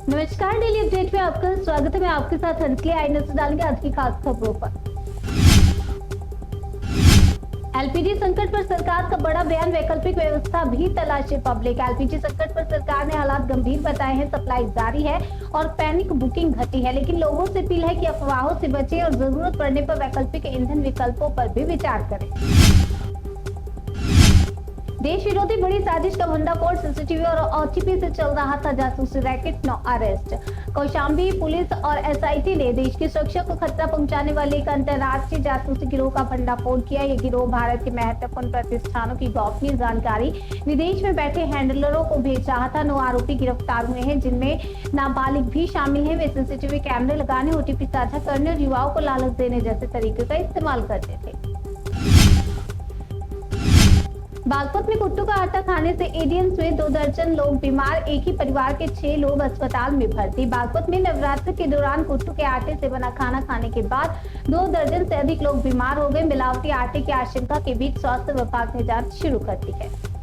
नमस्कार, daily update में आपका स्वागत है। मैं आपके साथ हंसली आई नजर डालेंगे आज की खास खबरों पर। एलपीजी संकट पर सरकार का बड़ा बयान, वैकल्पिक व्यवस्था भी तलाशे पब्लिक। एलपीजी संकट पर सरकार ने हालात गंभीर बताए हैं, सप्लाई जारी है और पैनिक बुकिंग घटी है, लेकिन लोगों से अपील है कि अफवाहों से बचें और जरूरत पड़ने पर वैकल्पिक ईंधन विकल्पों पर भी विचार करें। देश विरोधी बड़ी साजिश का भंडाफोड़, सीसीटीवी और ओटीपी से चल रहा था जासूसी रैकेट, 9 अरेस्ट। कौशाम्बी पुलिस और एसआईटी ने देश की सुरक्षा को खतरा पहुंचाने वाले एक अंतर्राष्ट्रीय जासूसी गिरोह का भंडाफोड़ किया। ये गिरोह भारत के महत्वपूर्ण प्रतिष्ठानों की गोपनीय जानकारी विदेश में बैठे हैंडलरों को भेज रहा था। 9 आरोपी गिरफ्तार हुए हैं, जिनमें नाबालिग भी शामिल हैं। वे सीसीटीवी कैमरे लगाने, ओटीपी साझा करने और युवाओं को लालच देने जैसे तरीके का इस्तेमाल करते थे। बागपत में कुट्टू का आटा खाने से एलियंस हुए 2 दर्जन लोग बीमार, एक ही परिवार के 6 लोग अस्पताल में भर्ती। बागपत में नवरात्र के दौरान कुट्टू के आटे से बना खाना खाने के बाद 2 दर्जन से अधिक लोग बीमार हो गए। मिलावटी आटे की आशंका के बीच स्वास्थ्य विभाग ने जांच शुरू कर दी है।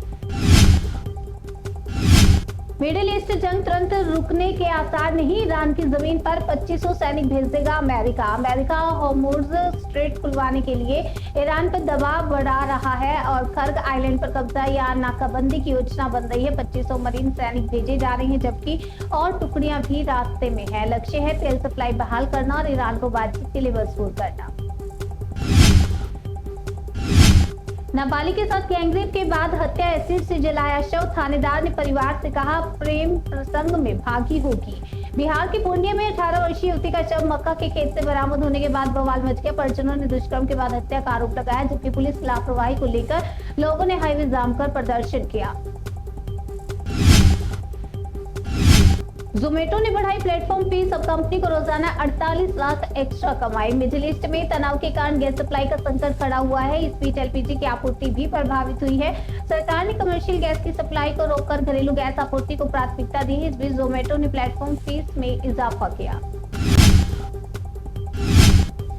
मिडिल ईस्ट जंग तुरंत रुकने के आसार नहीं, ईरान की जमीन पर 2500 सैनिक भेज देगा अमेरिका। अमेरिका होर्मुज स्ट्रेट खुलवाने के लिए ईरान पर दबाव बढ़ा रहा है और कर्ग आइलैंड पर कब्जा या नाकाबंदी की योजना बन रही है। 2500 मरीन सैनिक भेजे जा रहे हैं, जबकि और टुकड़ियां भी रास्ते में है। लक्ष्य है तेल सप्लाई बहाल करना और ईरान को बातचीत के लिए मजबूर करना। नाबालिग के साथ गैंगरेप के बाद हत्या, एसिड से जलाया शव, थानेदार ने परिवार से कहा प्रेम प्रसंग में भागी होगी। बिहार के पूर्णिया में 18 वर्षीय युवती का शव मक्का के खेत से बरामद होने के बाद बवाल मच गया। परिजनों ने दुष्कर्म के बाद हत्या का आरोप लगाया, जबकि पुलिस की लापरवाही को लेकर लोगों ने हाईवे जाम कर प्रदर्शन किया। जोमेटो ने बढ़ाई प्लेटफॉर्म फीस, अब कंपनी को रोजाना 48 लाख एक्स्ट्रा कमाई। मिडिल ईस्ट में तनाव के कारण गैस सप्लाई का संकट खड़ा हुआ है। इस बीच एलपीजी की आपूर्ति भी प्रभावित हुई है। सरकार ने कमर्शियल गैस की सप्लाई को रोककर घरेलू गैस आपूर्ति को प्राथमिकता दी है। इस बीच जोमेटो ने प्लेटफॉर्म फीस में इजाफा किया।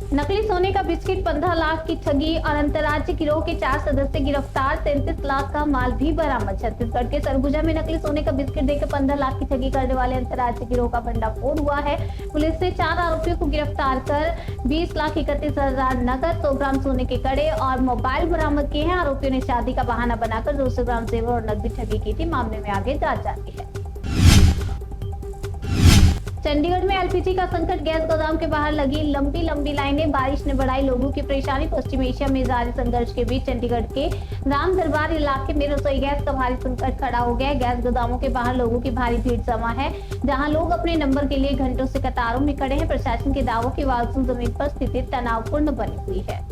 नकली सोने का बिस्किट, 15 लाख की ठगी और अंतर्राज्यीय गिरोह के 4 सदस्य गिरफ्तार, 33 लाख का माल भी बरामद। छत्तीसगढ़ के सरगुजा में नकली सोने का बिस्किट देकर 15 लाख की ठगी करने वाले अंतर्राज्यीय गिरोह का भंडाफोड़ हुआ है। पुलिस ने 4 आरोपियों को गिरफ्तार कर 20,31,000 नकद, 100 ग्राम सोने के कड़े और मोबाइल बरामद किए हैं। आरोपियों ने शादी का बहाना बनाकर 200 ग्राम जेवर और नकदी ठगी की थी। मामले में आगे जांच जारी है। चंडीगढ़ में एलपीजी का संकट, गैस गोदाम के बाहर लगी लंबी लाइनें, बारिश ने बढ़ाई लोगों की परेशानी। पश्चिम एशिया में जारी संघर्ष के बीच चंडीगढ़ के राम दरबार इलाके में रसोई गैस का भारी संकट खड़ा हो गया है। गैस गोदामों के बाहर लोगों की भारी भीड़ जमा है, जहां लोग अपने नंबर के लिए घंटों से कतारों में खड़े हैं। प्रशासन के दावों के बावजूद जमीन पर स्थिति तनावपूर्ण बनी हुई है।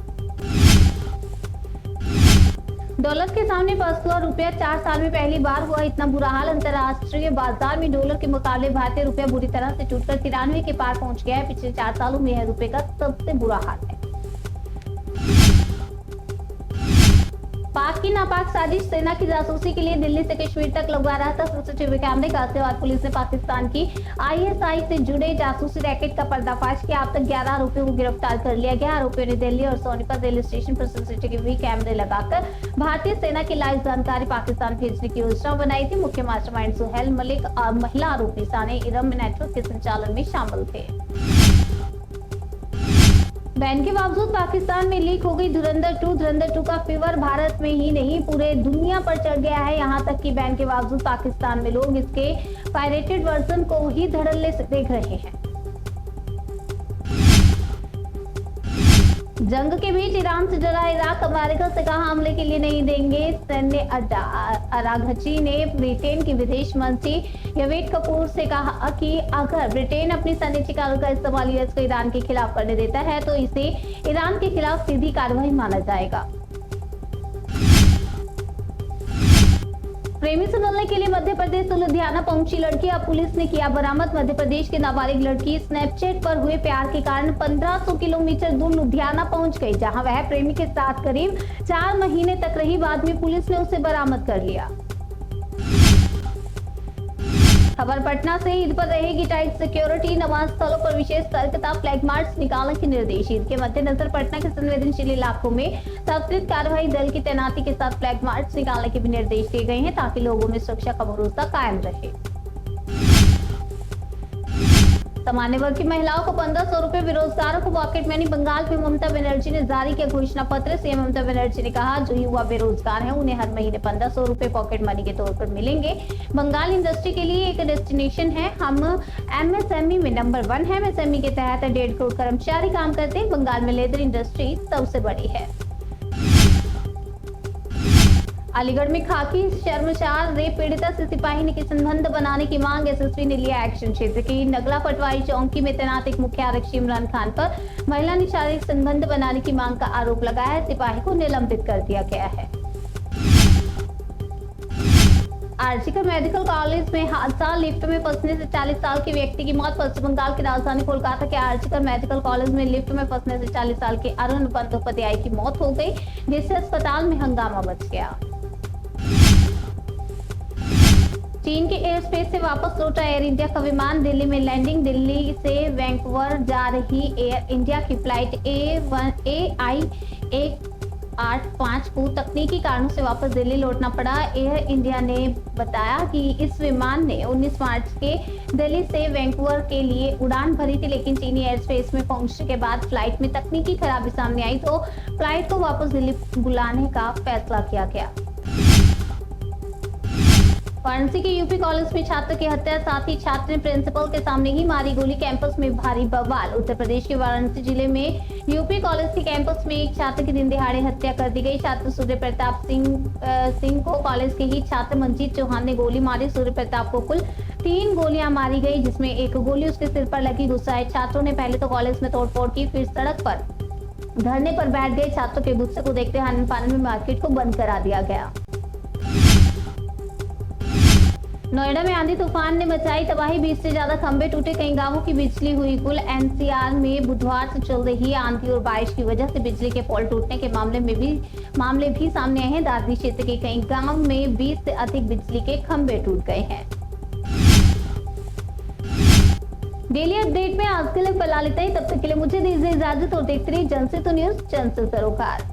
डॉलर के सामने फंसा रुपया, 4 साल में पहली बार हुआ इतना बुरा हाल। अंतरराष्ट्रीय बाजार में डॉलर के मुकाबले भारतीय रुपया बुरी तरह से टूटकर 93 के पार पहुंच गया है। पिछले 4 सालों में यह रुपये का सबसे बुरा हाल है। पाक की नापाक साजिश, सेना की जासूसी के लिए दिल्ली से कश्मीर तक लगवा रहा था सीसीटीवी कैमरे। गाजियाबाद पुलिस ने पाकिस्तान की आईएसआई से जुड़े जासूसी रैकेट का पर्दाफाश किया। अब तक 11 आरोपियों को गिरफ्तार कर लिया गया। आरोपियों ने दिल्ली और सोनीपत रेलवे स्टेशन पर सीसीटीवी कैमरे लगाकर भारतीय सेना की लाइव जानकारी पाकिस्तान भेजने की योजना बनाई थी। मुख्य मास्टरमाइंड सुहेल मलिक और महिला आरोपी साने इरम नेटवर्क के संचालन में शामिल थे। बैन के बावजूद पाकिस्तान में लीक हो गई धुरंधर 2। धुरंधर 2 का फीवर भारत में ही नहीं पूरे दुनिया पर चढ़ गया है। यहां तक कि बैन के बावजूद पाकिस्तान में लोग इसके पायरेटेड वर्जन को ही धड़ल्ले से देख रहे हैं। जंग के बीच ईरान से डरा इराक, अमेरिका से कहा हमले के लिए नहीं देंगे सैन्य अड्डा। अराघची ने ब्रिटेन के विदेश मंत्री यवेट कपूर से कहा कि अगर ब्रिटेन अपनी सैन्य ठिकानों का इस्तेमाल यूएस को ईरान के खिलाफ करने देता है तो इसे ईरान के खिलाफ सीधी कार्रवाई माना जाएगा। प्रेमी से मिलने के लिए मध्य प्रदेश से लुधियाना पहुंची लड़की, अब पुलिस ने किया बरामद। मध्य प्रदेश की नाबालिग लड़की स्नैपचैट पर हुए प्यार के कारण 1500 किलोमीटर दूर लुधियाना पहुंच गई, जहां वह प्रेमी के साथ करीब 4 महीने तक रही। बाद में पुलिस ने उसे बरामद कर लिया। खबर पटना से, ईद पर रहेगी टाइट सिक्योरिटी, नमाज स्थलों पर विशेष सतर्कता, फ्लैग मार्च निकालने के निर्देश। ईद के मद्देनजर पटना के संवेदनशील इलाकों में सशस्त्र कार्रवाई दल की तैनाती के साथ फ्लैग मार्च निकालने के भी निर्देश दिए गए हैं, ताकि लोगों में सुरक्षा का भरोसा कायम रहे। सामान्य वर्ग की महिलाओं को 1500 रुपए, बेरोजगारों को पॉकेट मनी। बंगाल में ममता बनर्जी ने जारी किया घोषणा पत्र। सीएम ममता बनर्जी ने कहा, जो युवा बेरोजगार हैं उन्हें हर महीने 1500 रुपए पॉकेट मनी के तौर पर मिलेंगे। बंगाल इंडस्ट्री के लिए एक डेस्टिनेशन है। हम एमएसएमई में नंबर 1 है। एमएसएमई के तहत 1.5 करोड़ कर्मचारी काम करते हैं। बंगाल में लेदर इंडस्ट्री सबसे बड़ी है। अलीगढ़ में खाकी शर्मसार रेप पीड़िता से सिपाही ने की संबंध बनाने की मांग। एसएसपी ने लिया एक्शन। क्षेत्र की नगला पटवारी चौकी में तैनात एक मुख्य आरक्षी इमरान खान पर महिला ने शारीरिक संबंध बनाने की मांग का आरोप लगाया है। सिपाही को निलंबित कर दिया गया है। आरजीकर मेडिकल कॉलेज में हादसा, लिफ्ट में फंसने से 40 साल के व्यक्ति की मौत। पश्चिम बंगाल की राजधानी कोलकाता के आरजीकर मेडिकल कॉलेज में लिफ्ट में फंसने से 40 साल के अरुण बंदोपाध्याय की मौत हो गई, जिससे अस्पताल में हंगामा मच गया। चीन के एयर स्पेस से वापस लौटा एयर इंडिया का विमान। दिल्ली में लैंडिंग। दिल्ली से वैंकूवर जा रही एयर इंडिया की फ्लाइट AI 185 को तकनीकी कारणों से वापस दिल्ली लौटना पड़ा। एयर इंडिया ने बताया कि इस विमान ने 19 मार्च के दिल्ली से वैंकूवर के लिए उड़ान भरी थी, लेकिन चीनी एयर स्पेस में पहुंचने के बाद फ्लाइट में तकनीकी खराबी सामने आई तो फ्लाइट को वापस दिल्ली बुलाने का फैसला किया गया। वाराणसी के यूपी कॉलेज में छात्र की हत्या, साथ ही छात्र ने प्रिंसिपल के सामने ही मारी गोली। कैंपस में भारी बवाल। उत्तर प्रदेश के वाराणसी जिले में यूपी कॉलेज के कैंपस में एक छात्र की दिन दिहाड़े हत्या कर दी गई। छात्र सूर्य प्रताप सिंह को कॉलेज के ही छात्र मंजीत चौहान ने गोली मारी। सूर्य प्रताप को कुल 3 गोलियां मारी गई, जिसमें एक गोली उसके सिर पर लगी। गुस्साए छात्रों ने पहले तो कॉलेज में तोड़फोड़ की, फिर सड़क पर धरने पर बैठ गए। छात्रों के गुस्से को देखते आनन फानन में मार्केट को बंद करा दिया गया। नोएडा में आंधी तूफान ने मचाई तबाही, 20 से ज्यादा खंभे टूटे, कई गांवों की बिजली हुई गुल। एनसीआर में बुधवार से चल रही आंधी और बारिश की वजह से बिजली के पोल टूटने के मामले भी सामने आए हैं। दादरी क्षेत्र के कई गांव में 20 से अधिक बिजली के खंभे टूट गए हैं। डेली अपडेट में आज के लिए फिलहाल इतना ही। तब तक के लिए मुझे दीजिए इजाजत और देखते रहिए जनसेतु न्यूज़, जन से सरोकार।